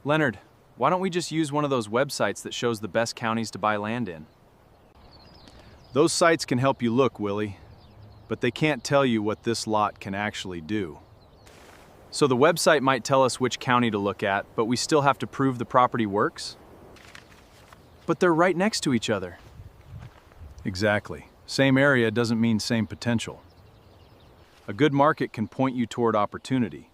Leonard, why don't we just use one of those websites that shows the best counties to buy land in? Those sites can help you look, Willie, but they can't tell you what this lot can actually do. So the website might tell us which county to look at, but we still have to prove the property works? But they're right next to each other. Exactly. Same area doesn't mean same potential. A good market can point you toward opportunity,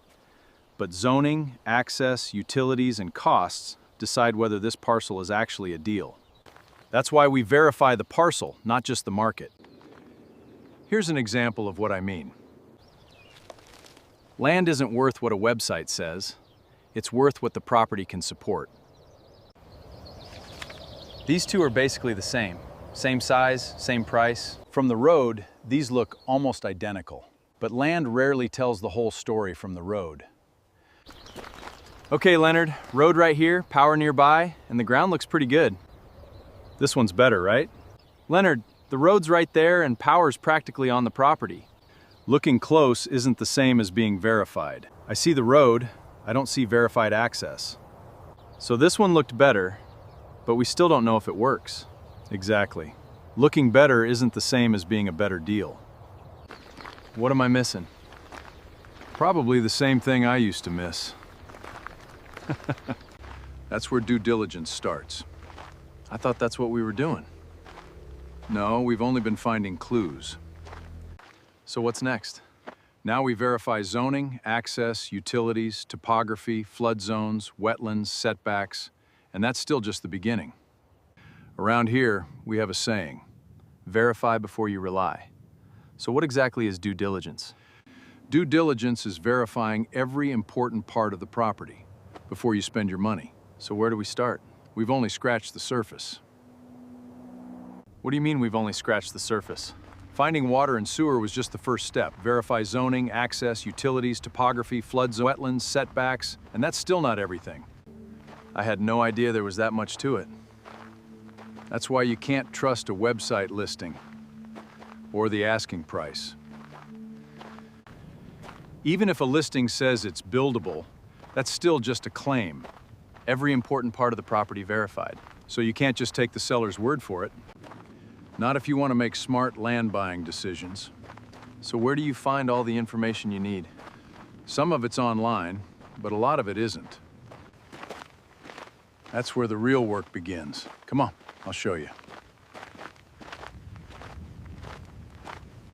but zoning, access, utilities, and costs decide whether this parcel is actually a deal. That's why we verify the parcel, not just the market. Here's an example of what I mean. Land isn't worth what a website says. It's worth what the property can support. These two are basically the same. Same size, same price. From the road, these look almost identical, but land rarely tells the whole story from the road. Okay, Leonard, road right here, power nearby, and the ground looks pretty good. This one's better, right? Leonard, the road's right there and power's practically on the property. Looking close isn't the same as being verified. I see the road, I don't see verified access. So this one looked better, but we still don't know if it works. Exactly. Looking better isn't the same as being a better deal. What am I missing? Probably the same thing I used to miss. That's where due diligence starts. I thought that's what we were doing. No, we've only been finding clues. So what's next? Now we verify zoning, access, utilities, topography, flood zones, wetlands, setbacks, and that's still just the beginning. Around here, we have a saying, verify before you rely. So what exactly is due diligence? Due diligence is verifying every important part of the property before you spend your money. So where do we start? We've only scratched the surface. What do you mean we've only scratched the surface? Finding water and sewer was just the first step. Verify zoning, access, utilities, topography, floods, wetlands, setbacks, and that's still not everything. I had no idea there was that much to it. That's why you can't trust a website listing or the asking price. Even if a listing says it's buildable, that's still just a claim. Every important part of the property verified. So you can't just take the seller's word for it. Not if you want to make smart land buying decisions. So where do you find all the information you need? Some of it's online, but a lot of it isn't. That's where the real work begins. Come on, I'll show you.